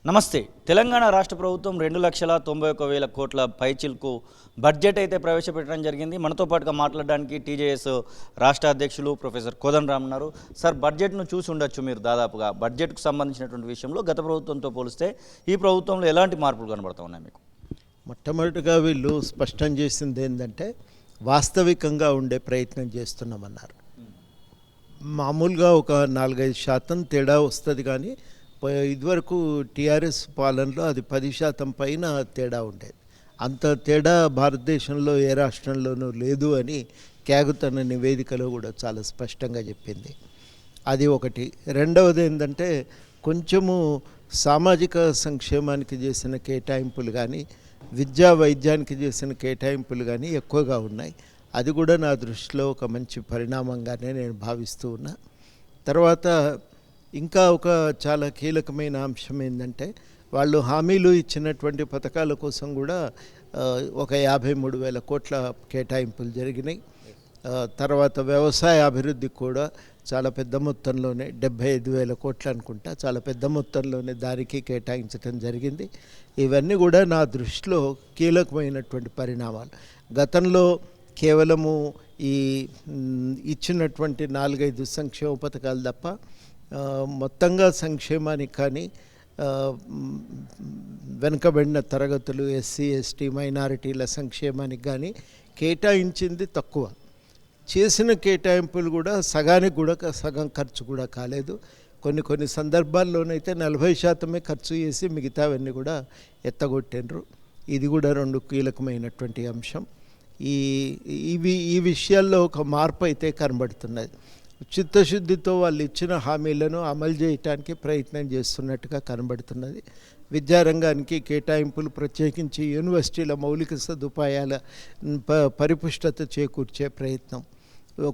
నమస్తే. తెలంగాణ రాష్ట్ర ప్రభుత్వం 2,91,000 కోట్ల పైచిల్కు బడ్జెట్ అయితే ప్రవేశపెట్టడం జరిగింది. మనతో పాటుగా మాట్లాడడానికి టీజేఎస్ రాష్ట్ర అధ్యక్షులు ప్రొఫెసర్ కోదండరామ్ ఉన్నారు. సార్, బడ్జెట్ను చూసి ఉండొచ్చు మీరు దాదాపుగా. బడ్జెట్కు సంబంధించినటువంటి విషయంలో గత ప్రభుత్వంతో పోలిస్తే ఈ ప్రభుత్వంలో ఎలాంటి మార్పులు కనబడుతూ ఉన్నాయి మీకు? మొట్టమొదటిగా వీళ్ళు స్పష్టం చేసింది ఏంటంటే వాస్తవికంగా ఉండే ప్రయత్నం చేస్తున్నామన్నారు. మామూలుగా ఒక 4-5% తేడా వస్తుంది, కానీ ఇదివరకు టీఆర్ఎస్ పాలనలో అది 10% పైన తేడా ఉండేది. అంత తేడా భారతదేశంలో ఏ రాష్ట్రంలోనూ లేదు అని క్యాగ్ తన నివేదికలో కూడా చాలా స్పష్టంగా చెప్పింది. అది ఒకటి. రెండవది ఏంటంటే కొంచెము సామాజిక సంక్షేమానికి చేసిన కేటాయింపులు కానీ, విద్యా వైద్యానికి చేసిన కేటాయింపులు కానీ ఎక్కువగా ఉన్నాయి. అది కూడా నా దృష్టిలో ఒక మంచి పరిణామంగానే నేను భావిస్తూ ఉన్నా. తర్వాత ఇంకా ఒక చాలా కీలకమైన అంశం ఏంటంటే వాళ్ళు హామీలు ఇచ్చినటువంటి పథకాల కోసం కూడా ఒక 53,000 కోట్ల కేటాయింపులు జరిగినాయి. తర్వాత వ్యవసాయ అభివృద్ధికి కూడా చాలా పెద్ద మొత్తంలోనే 75,000 కోట్లు అనుకుంటా, చాలా పెద్ద మొత్తంలోనే దానికి కేటాయించడం జరిగింది. ఇవన్నీ కూడా నా దృష్టిలో కీలకమైనటువంటి పరిణామాలు. గతంలో కేవలము ఈ ఇచ్చినటువంటి 4-5 సంక్షేమ పథకాలు తప్ప మొత్తంగా సంక్షేమానికి కానీ, వెనుకబడిన తరగతులు, ఎస్సీ ఎస్టీ మైనారిటీల సంక్షేమానికి కానీ కేటాయించింది తక్కువ. చేసిన కేటాయింపులు కూడా సగానికి కూడా సగం ఖర్చు కూడా కాలేదు. కొన్ని సందర్భాల్లోనైతే 40% ఖర్చు చేసి మిగతావన్నీ కూడా ఎత్తగొట్టిండ్రు. ఇది కూడా 2 కీలకమైనటువంటి అంశం. ఈ విషయాల్లో ఒక మార్పు అయితే కనబడుతున్నది. చిత్తశుద్ధితో వాళ్ళు ఇచ్చిన హామీలను అమలు చేయడానికి ప్రయత్నం చేస్తున్నట్టుగా కనబడుతున్నది. విద్యారంగానికి కేటాయింపులు, ప్రత్యేకించి యూనివర్సిటీల మౌలిక సదుపాయాల పరిపుష్టత చేకూర్చే ప్రయత్నం,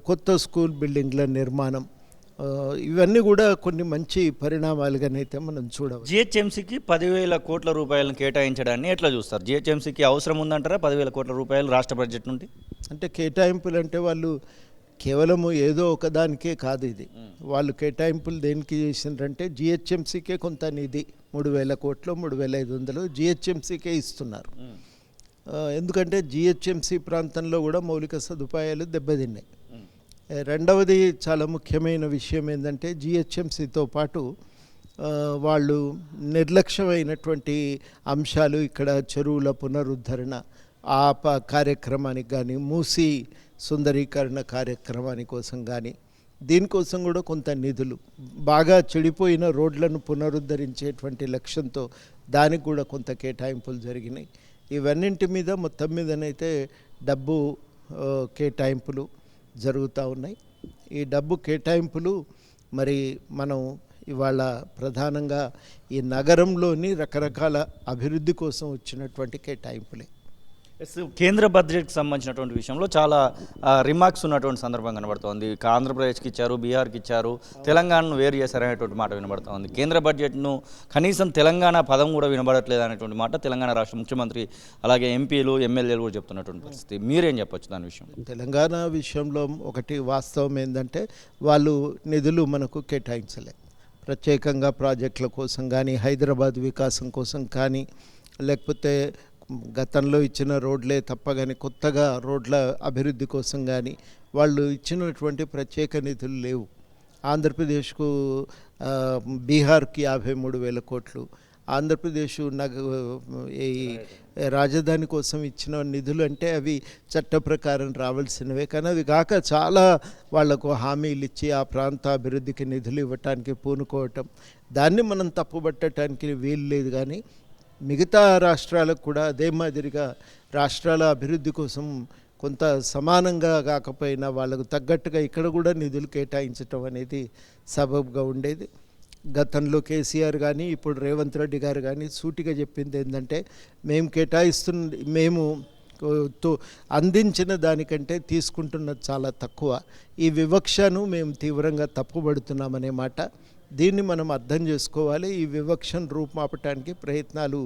కొత్త స్కూల్ బిల్డింగ్ల నిర్మాణం, ఇవన్నీ కూడా కొన్ని మంచి పరిణామాలుగానైతే మనం చూడవచ్చు. జిహెచ్ఎంసీకి 10,000 కోట్ల రూపాయలను కేటాయించడాన్ని ఎట్లా చూస్తారు? జిహెచ్ఎంసీకి అవసరం ఉందంటారా 10,000 కోట్ల రూపాయలు రాష్ట్ర బడ్జెట్ నుండి? అంటే కేటాయింపులు అంటే వాళ్ళు కేవలము ఏదో ఒకదానికే కాదు, ఇది వాళ్ళు కేటాయింపులు దేనికి చేసిండ్రంటే జిహెచ్ఎంసీకే కొంత నిధి 3,000 కోట్లు 3,500 జిహెచ్ఎంసీకే ఇస్తున్నారు. ఎందుకంటే జిహెచ్ఎంసీ ప్రాంతంలో కూడా మౌలిక సదుపాయాలు దెబ్బతిన్నాయి. రెండవది చాలా ముఖ్యమైన విషయం ఏంటంటే జిహెచ్ఎంసీతో పాటు వాళ్ళు నిర్లక్ష్యమైనటువంటి అంశాలు, ఇక్కడ చెరువుల పునరుద్ధరణ ఆ కార్యక్రమానికి కానీ, మూసి సుందరీకరణ కార్యక్రమాని కోసం కానీ, దీనికోసం కూడా కొంత నిధులు, బాగా చెడిపోయిన రోడ్లను పునరుద్ధరించేటువంటి లక్ష్యంతో దానికి కూడా కొంత కేటాయింపులు జరిగినాయి. ఇవన్నింటి మీద మొత్తం మీదనైతే డబ్బు కేటాయింపులు జరుగుతూ ఉన్నాయి. ఈ డబ్బు కేటాయింపులు మరి మనం ఇవాళ ప్రధానంగా ఈ నగరంలోని రకరకాల అభివృద్ధి కోసం వచ్చినటువంటి కేటాయింపులే. కేంద్ర బడ్జెట్కి సంబంధించినటువంటి విషయంలో చాలా రిమార్క్స్ ఉన్నటువంటి సందర్భం కనబడుతోంది. ఆంధ్రప్రదేశ్కి ఇచ్చారు, బీహార్కి ఇచ్చారు, తెలంగాణను వేరు చేశారనేటువంటి మాట వినబడుతోంది. కేంద్ర బడ్జెట్ను కనీసం తెలంగాణ పదం కూడా వినబడట్లేదు అనేటువంటి మాట తెలంగాణ రాష్ట్ర ముఖ్యమంత్రి, అలాగే ఎంపీలు, ఎమ్మెల్యేలు కూడా చెప్తున్నటువంటి పరిస్థితి. మీరేం చెప్పొచ్చు దాని విషయంలో? తెలంగాణ విషయంలో ఒకటి వాస్తవం ఏంటంటే వాళ్ళు నిధులు మనకు కేటాయించలేదు. ప్రత్యేకంగా ప్రాజెక్టుల కోసం కానీ, హైదరాబాద్ వికాసం కోసం కానీ, లేకపోతే గతంలో ఇచ్చిన రోడ్లే తప్ప కానీ కొత్తగా రోడ్ల అభివృద్ధి కోసం కానీ వాళ్ళు ఇచ్చినటువంటి ప్రత్యేక నిధులు లేవు. ఆంధ్రప్రదేశ్కు బీహార్కి 53,000 కోట్లు, ఆంధ్రప్రదేశ్ ఈ రాజధాని కోసం ఇచ్చిన నిధులు అంటే అవి చట్ట ప్రకారం రావాల్సినవే, కానీ అవి కాక చాలా వాళ్లకు హామీలు ఇచ్చి ఆ ప్రాంత అభివృద్ధికి నిధులు ఇవ్వటానికి పూనుకోవటం, దాన్ని మనం తప్పుపట్టడానికి వీలు లేదు. కానీ మిగతా రాష్ట్రాలకు కూడా అదే మాదిరిగా రాష్ట్రాల అభివృద్ధి కోసం కొంత సమానంగా కాకపోయినా వాళ్ళకు తగ్గట్టుగా ఇక్కడ కూడా నిధులు కేటాయించటం అనేది సబబుగా ఉండేది. గతంలో కేసీఆర్ కానీ ఇప్పుడు రేవంత్ రెడ్డి గారు కానీ సూటిగా చెప్పింది ఏంటంటే మేము అందించిన దానికంటే తీసుకుంటున్నది చాలా తక్కువ, ఈ వివక్షను మేము తీవ్రంగా తప్పుపడుతున్నామనే మాట. దీన్ని మనం అర్థం చేసుకోవాలి. ఈ వివక్షను రూపుమాపటానికి ప్రయత్నాలు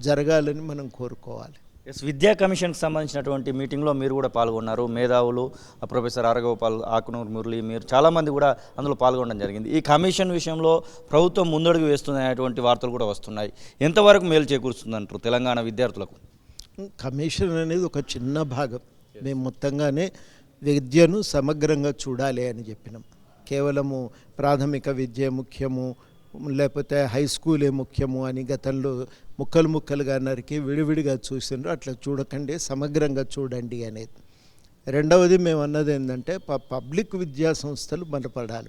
జరగాలని మనం కోరుకోవాలి. ఎస్, విద్యా కమిషన్కి సంబంధించినటువంటి మీటింగ్లో మీరు కూడా పాల్గొన్నారు. మేధావులు ప్రొఫెసర్ ఆరగోపాల్, ఆకునూరు మురళి, మీరు చాలామంది కూడా అందులో పాల్గొనడం జరిగింది. ఈ కమిషన్ విషయంలో ప్రభుత్వం ముందడుగు వేస్తుందనేటువంటి వార్తలు కూడా వస్తున్నాయి. ఎంతవరకు మేలు చేకూరుస్తుందంటారు తెలంగాణ విద్యార్థులకు? కమిషన్ అనేది ఒక చిన్న భాగం. మేము మొత్తంగానే విద్యను సమగ్రంగా చూడాలి అని చెప్పినాం. కేవలము ప్రాథమిక విద్య ముఖ్యము, లేకపోతే హై స్కూలే ముఖ్యము అని గతంలో ముక్కలుగా నరికి విడివిడిగా చూసిండ్రు. అట్లా చూడకండి, సమగ్రంగా చూడండి అనేది. రెండవది మేము అన్నది ఏంటంటే పబ్లిక్ విద్యా సంస్థలు బలపడాలి,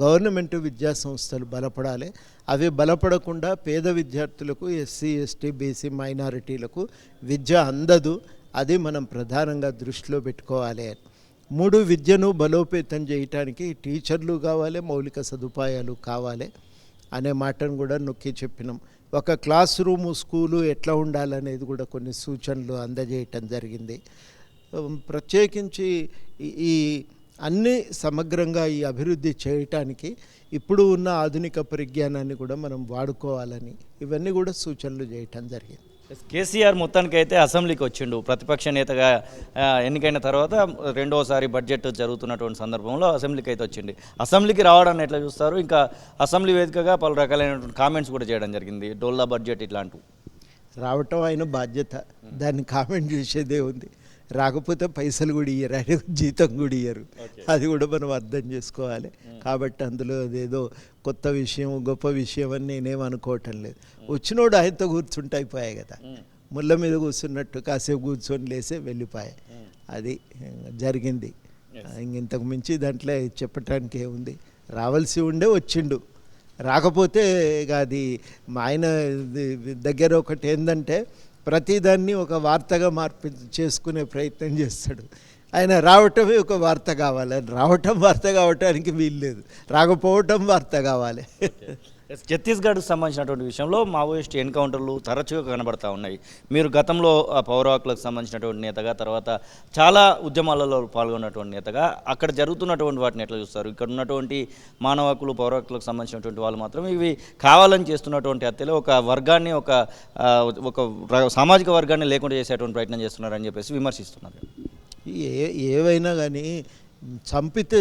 గవర్నమెంట్ విద్యా సంస్థలు బలపడాలి. అవి బలపడకుండా పేద విద్యార్థులకు, ఎస్సీ ఎస్టీ బీసీ మైనారిటీలకు విద్య అందదు. అది మనం ప్రధానంగా దృష్టిలో పెట్టుకోవాలి. 3 విద్యను బలోపేతం చేయటానికి టీచర్లు కావాలి, మౌలిక సదుపాయాలు కావాలి అనే మాటను కూడా నొక్కి చెప్పినాం. ఒక క్లాస్ రూము స్కూలు ఎట్లా ఉండాలనేది కూడా కొన్ని సూచనలు అందజేయటం జరిగింది. ప్రత్యేకించి ఈ అన్ని సమగ్రంగా ఈ అభివృద్ధి చేయటానికి ఇప్పుడు ఉన్న ఆధునిక పరిజ్ఞానాన్ని కూడా మనం వాడుకోవాలని ఇవన్నీ కూడా సూచనలు చేయటం జరిగింది. కేసీఆర్ మొత్తానికైతే అసెంబ్లీకి వచ్చిండు. ప్రతిపక్ష నేతగా ఎన్నికైన తర్వాత రెండోసారి బడ్జెట్ జరుగుతున్నటువంటి సందర్భంలో అసెంబ్లీకి అయితే వచ్చింది. అసెంబ్లీకి రావడాన్ని ఎట్లా చూస్తారు? ఇంకా అసెంబ్లీ వేదికగా పలు రకాలైనటువంటి కామెంట్స్ కూడా చేయడం జరిగింది, డోల్లా బడ్జెట్ ఇట్లాంటివి. రావటం ఆయన బాధ్యత, దాన్ని కామెంట్ చేసేదే ఉంది. రాకపోతే పైసలు కూడా ఇయ్యరు, ఆయన జీతం కూడా ఇయ్యరు. అది కూడా మనం అర్థం చేసుకోవాలి. కాబట్టి అందులో అదేదో కొత్త విషయం, గొప్ప విషయం అని నేనేం అనుకోవటం లేదు. వచ్చినోడు ఆయనతో కూర్చుంటే అయిపోయాయి కదా, ముళ్ళ మీద కూర్చున్నట్టు కాసేపు కూర్చొని లేసే వెళ్ళిపోయాయి. అది జరిగింది. ఇంతకు మించి దాంట్లో చెప్పటానికి ఏముంది? రావాల్సి ఉండే వచ్చిండు, రాకపోతే ఇక అది ఆయన దగ్గర ఒకటి ఏంటంటే ప్రతిదాన్ని ఒక వార్తగా చేసుకునే ప్రయత్నం చేస్తాడు. ఆయన రావటమే ఒక వార్త కావాలి, రావటం వార్త కావటానికి వీల్లేదు, రాకపోవటం వార్త కావాలి. ఛత్తీస్గఢ్కి సంబంధించినటువంటి విషయంలో మావోయిస్ట్ ఎన్కౌంటర్లు తరచుగా కనబడతా ఉన్నాయి. మీరు గతంలో పౌర హక్కులకు సంబంధించినటువంటి నేతగా, తర్వాత చాలా ఉద్యమాలలో పాల్గొన్నటువంటి నేతగా, అక్కడ జరుగుతున్నటువంటి వాటిని ఎట్లా చూస్తారు? ఇక్కడ ఉన్నటువంటి మానవ హక్కులు, పౌర హక్కులకు సంబంధించినటువంటి వాళ్ళు మాత్రం ఇవి కావాలని చేస్తున్నటువంటి హత్యలు ఒక వర్గాన్ని, ఒక సామాజిక వర్గాన్ని లేకుండా చేసేటువంటి ప్రయత్నం చేస్తున్నారని చెప్పేసి విమర్శిస్తున్నారు. ఏవైనా కానీ చంపితే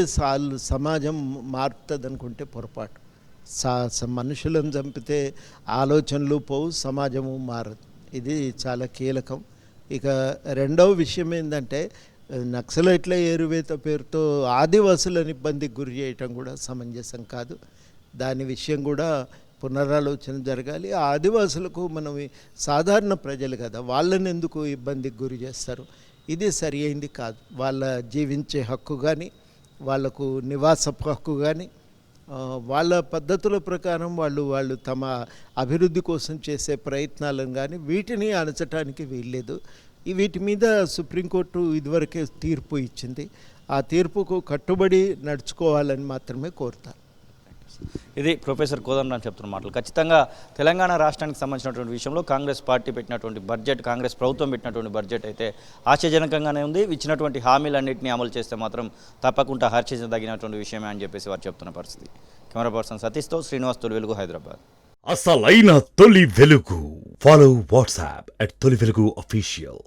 సమాజం మారుతుంది అనుకుంటే పొరపాటు. మనుషులను చంపితే ఆలోచనలు పోవు, సమాజము మారదు. ఇది చాలా కీలకం. ఇక రెండవ విషయం ఏంటంటే నక్సలైట్ల ఏరువేత పేరుతో ఆదివాసులను ఇబ్బందికి గురి చేయటం కూడా సమంజసం కాదు. దాని విషయం కూడా పునరాలోచన జరగాలి. ఆ ఆదివాసులకు మనం సాధారణ ప్రజలు కదా, వాళ్ళని ఎందుకు ఇబ్బందికి గురి చేస్తారు? ఇది సరి అయింది కాదు. వాళ్ళ జీవించే హక్కు కానీ, వాళ్లకు నివాసపు హక్కు కానీ, వాళ్ళ పద్ధతుల ప్రకారం వాళ్ళు తమ అభివృద్ధి కోసం చేసే ప్రయత్నాలను కానీ వీటిని అణచటానికి వీల్లేదు. వీటి మీద సుప్రీంకోర్టు ఇదివరకే తీర్పు ఇచ్చింది. ఆ తీర్పుకు కట్టుబడి నడుచుకోవాలని మాత్రమే కోరుతాను. ఇది ప్రొఫెసర్ కోదండరాం చెప్తున్న మాటలు. ఖచ్చితంగా తెలంగాణ రాష్ట్రానికి సంబంధించినటువంటి విషయంలో కాంగ్రెస్ పార్టీ పెట్టినటువంటి బడ్జెట్, కాంగ్రెస్ ప్రభుత్వం పెట్టినటువంటి బడ్జెట్ అయితే ఆశాజనకంగానే ఉంది. ఇచ్చినటువంటి హామీలన్నింటినీ అమలు చేస్తే మాత్రం తప్పకుండా హర్షించదగినటువంటి విషయమే అని చెప్పేసి వారు చెప్తున్న పరిస్థితి. కెమెరా పర్సన్ సతీష్తో శ్రీనివాస్, తొలి వెలుగు, హైదరాబాద్. అసలైన తొలి వెలుగు. ఫాలో వాట్సాప్ @తొలి వెలుగు అఫీషియల్.